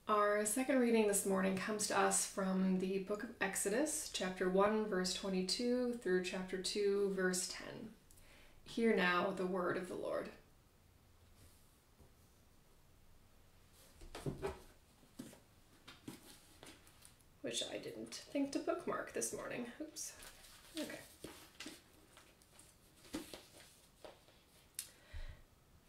Our second reading this morning comes to us from the book of Exodus, chapter 1, verse 22 through chapter 2, verse 10. Hear now the word of the Lord. Which I didn't think to bookmark this morning. Oops. Okay.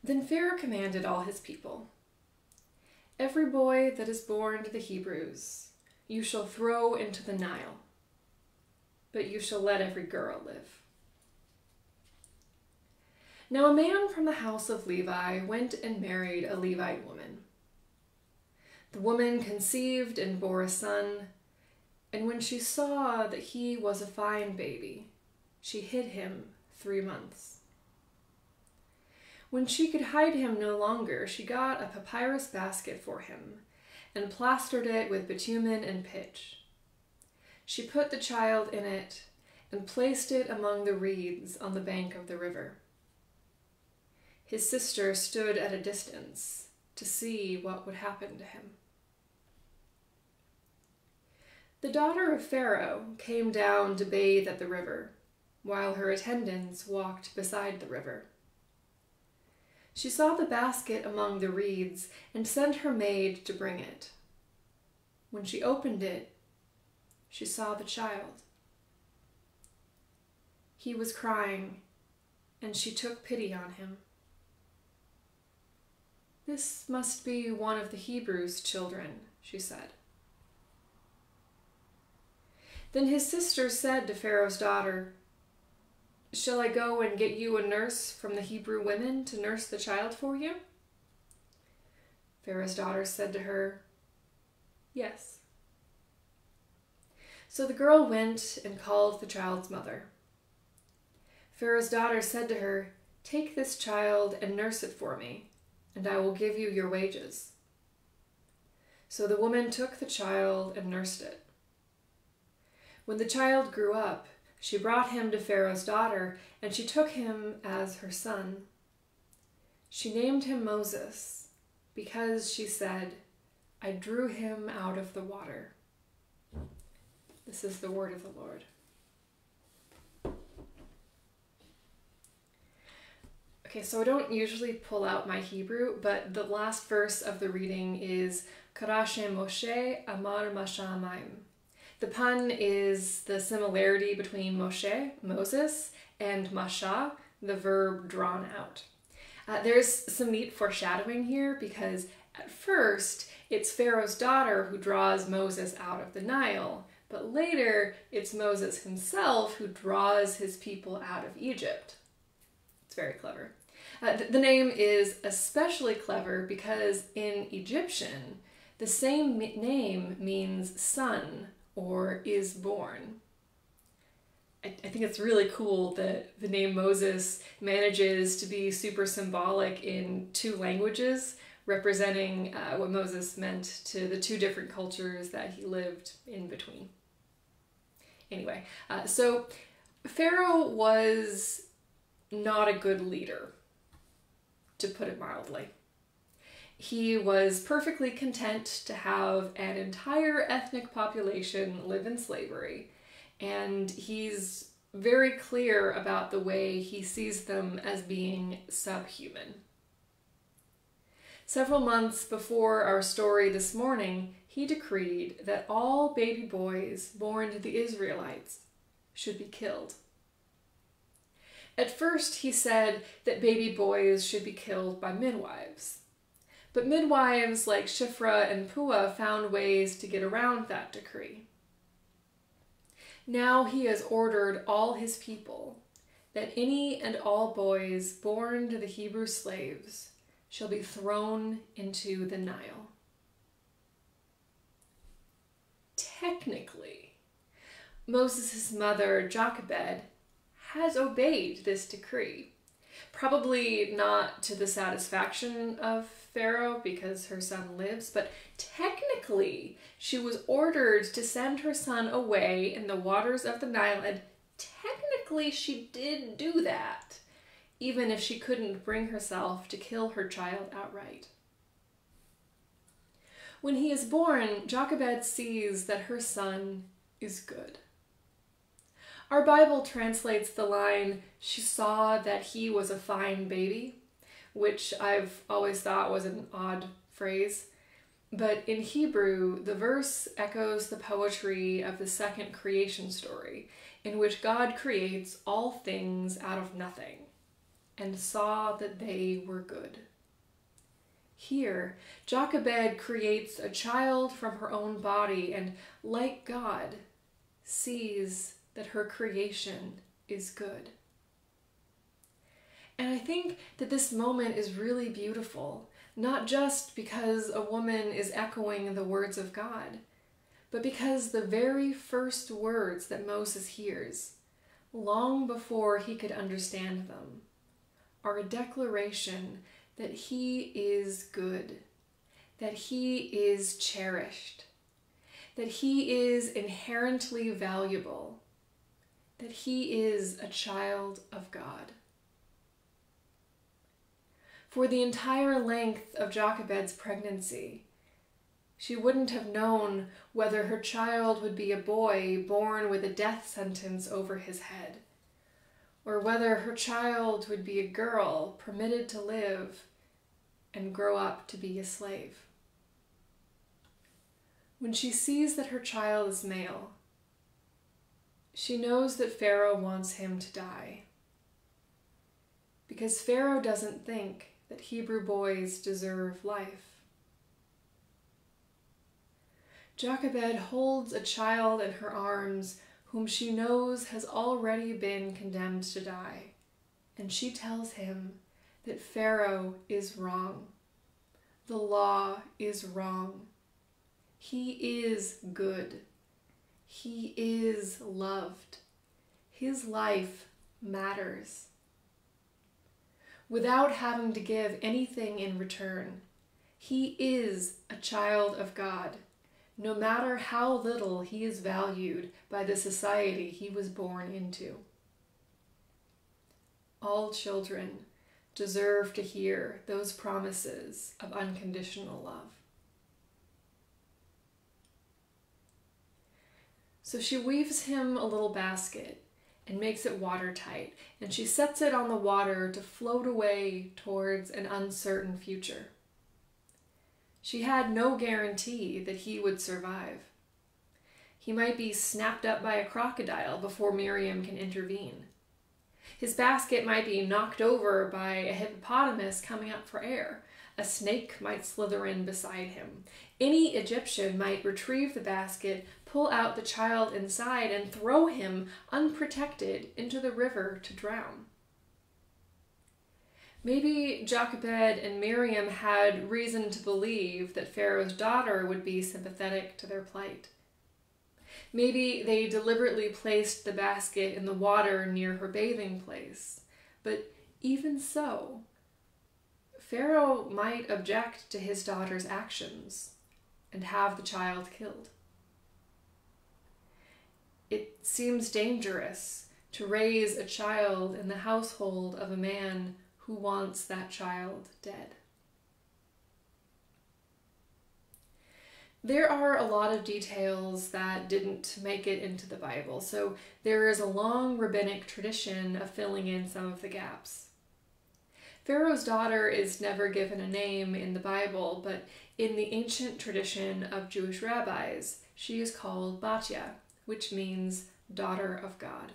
Then Pharaoh commanded all his people, "Every boy that is born to the Hebrews you shall throw into the Nile, but you shall let every girl live." Now a man from the house of Levi went and married a Levite woman. The woman conceived and bore a son, and when she saw that he was a fine baby, she hid him 3 months. When she could hide him no longer, she got a papyrus basket for him and plastered it with bitumen and pitch. She put the child in it and placed it among the reeds on the bank of the river. His sister stood at a distance to see what would happen to him. The daughter of Pharaoh came down to bathe at the river, while her attendants walked beside the river. She saw the basket among the reeds and sent her maid to bring it. When she opened it, she saw the child. He was crying, and she took pity on him. "This must be one of the Hebrews' children," she said. Then his sister said to Pharaoh's daughter, "Shall I go and get you a nurse from the Hebrew women to nurse the child for you?" Pharaoh's daughter said to her, "Yes." So the girl went and called the child's mother. Pharaoh's daughter said to her, "Take this child and nurse it for me, and I will give you your wages." So the woman took the child and nursed it. When the child grew up, she brought him to Pharaoh's daughter, and she took him as her son. She named him Moses, because she said, "I drew him out of the water." This is the word of the Lord. Okay, so I don't usually pull out my Hebrew, but the last verse of the reading is Karashe Moshe Amar Mashamayim. The pun is the similarity between Moshe, Moses, and Masha, the verb drawn out. There's some neat foreshadowing here because at first it's Pharaoh's daughter who draws Moses out of the Nile, but later it's Moses himself who draws his people out of Egypt. It's very clever. The name is especially clever because in Egyptian, the same name means son or is born. I think it's really cool that the name Moses manages to be super symbolic in 2 languages, representing what Moses meant to the 2 different cultures that he lived in between. Anyway, so Pharaoh was not a good leader, to put it mildly. He was perfectly content to have an entire ethnic population live in slavery, and he's very clear about the way he sees them as being subhuman. Several months before our story this morning, he decreed that all baby boys born to the Israelites should be killed. At first, he said that baby boys should be killed by midwives. But midwives like Shifra and Pua found ways to get around that decree. Now he has ordered all his people that any and all boys born to the Hebrew slaves shall be thrown into the Nile. Technically, Moses' mother, Jochebed, has obeyed this decree. Probably not to the satisfaction of Pharaoh because her son lives, but technically she was ordered to send her son away in the waters of the Nile, and technically she did do that, even if she couldn't bring herself to kill her child outright. When he is born, Jochebed sees that her son is good. Our Bible translates the line, "She saw that he was a fine baby," which I've always thought was an odd phrase. But in Hebrew, the verse echoes the poetry of the second creation story, in which God creates all things out of nothing, and saw that they were good. Here, Jochebed creates a child from her own body and, like God, sees that her creation is good. And I think that this moment is really beautiful, not just because a woman is echoing the words of God, but because the very first words that Moses hears, long before he could understand them, are a declaration that he is good, that he is cherished, that he is inherently valuable, that he is a child of God. For the entire length of Jochebed's pregnancy, she wouldn't have known whether her child would be a boy born with a death sentence over his head, or whether her child would be a girl permitted to live and grow up to be a slave. When she sees that her child is male, she knows that Pharaoh wants him to die, because Pharaoh doesn't think that Hebrew boys deserve life. Jochebed holds a child in her arms whom she knows has already been condemned to die, and she tells him that Pharaoh is wrong. The law is wrong. He is good. He is loved. His life matters. Without having to give anything in return, he is a child of God, no matter how little he is valued by the society he was born into. All children deserve to hear those promises of unconditional love. So she weaves him a little basket and makes it watertight, and she sets it on the water to float away towards an uncertain future. She had no guarantee that he would survive. He might be snapped up by a crocodile before Miriam can intervene. His basket might be knocked over by a hippopotamus coming up for air. A snake might slither in beside him. Any Egyptian might retrieve the basket, pull out the child inside, and throw him unprotected into the river to drown. Maybe Jochebed and Miriam had reason to believe that Pharaoh's daughter would be sympathetic to their plight. Maybe they deliberately placed the basket in the water near her bathing place. But even so, Pharaoh might object to his daughter's actions and have the child killed. It seems dangerous to raise a child in the household of a man who wants that child dead. There are a lot of details that didn't make it into the Bible, so there is a long rabbinic tradition of filling in some of the gaps. Pharaoh's daughter is never given a name in the Bible, but in the ancient tradition of Jewish rabbis, she is called Battaglia, which means daughter of God.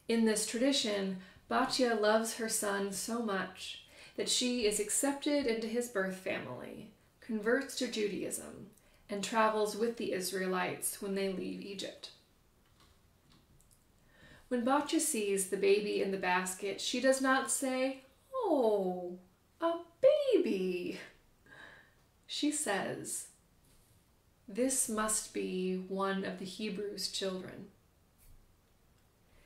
In this tradition, Battaglia loves her son so much that she is accepted into his birth family, converts to Judaism, and travels with the Israelites when they leave Egypt. When Battaglia sees the baby in the basket, she does not say, "Oh, a baby." She says, "This must be one of the Hebrews' children."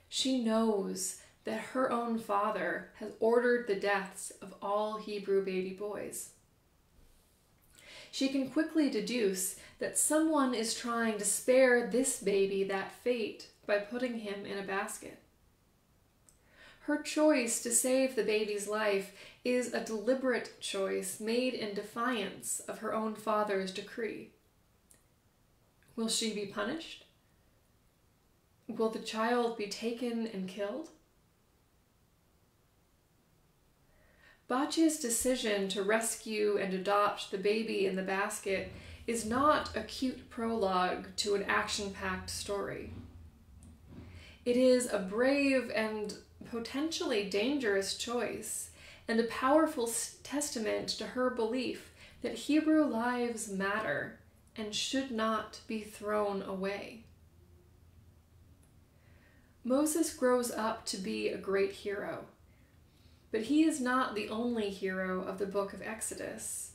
She knows that her own father has ordered the deaths of all Hebrew baby boys. She can quickly deduce that someone is trying to spare this baby that fate by putting him in a basket. Her choice to save the baby's life is a deliberate choice made in defiance of her own father's decree. Will she be punished? Will the child be taken and killed? Battaglia's decision to rescue and adopt the baby in the basket is not a cute prologue to an action-packed story. It is a brave and potentially dangerous choice, and a powerful testament to her belief that Hebrew lives matter and should not be thrown away. Moses grows up to be a great hero, but he is not the only hero of the book of Exodus,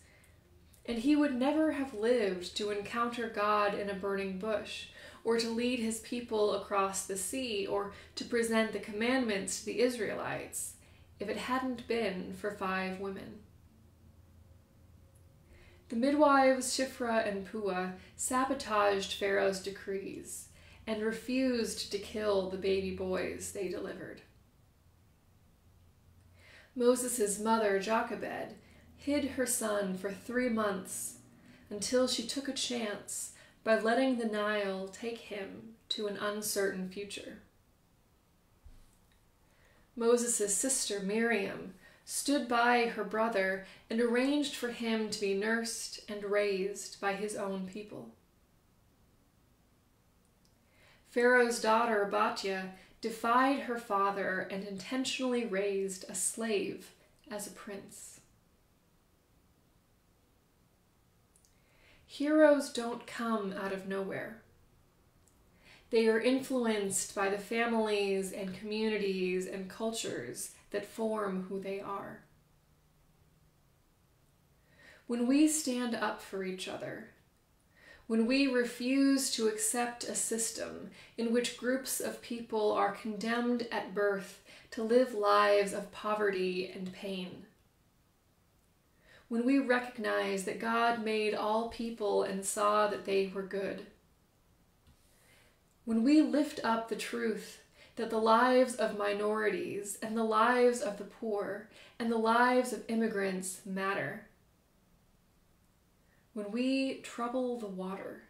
and he would never have lived to encounter God in a burning bush, or to lead his people across the sea, or to present the commandments to the Israelites, if it hadn't been for 5 women. The midwives Shiphrah and Puah sabotaged Pharaoh's decrees and refused to kill the baby boys they delivered. Moses' mother, Jochebed, hid her son for 3 months until she took a chance by letting the Nile take him to an uncertain future. Moses' sister, Miriam, stood by her brother and arranged for him to be nursed and raised by his own people. Pharaoh's daughter, Battaglia, defied her father and intentionally raised a slave as a prince. Heroes don't come out of nowhere. They are influenced by the families and communities and cultures that form who they are. When we stand up for each other, when we refuse to accept a system in which groups of people are condemned at birth to live lives of poverty and pain, when we recognize that God made all people and saw that they were good, when we lift up the truth that the lives of minorities and the lives of the poor and the lives of immigrants matter, when we trouble the water,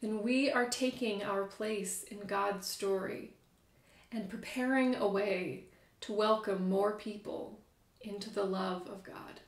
then we are taking our place in God's story and preparing a way to welcome more people into the love of God.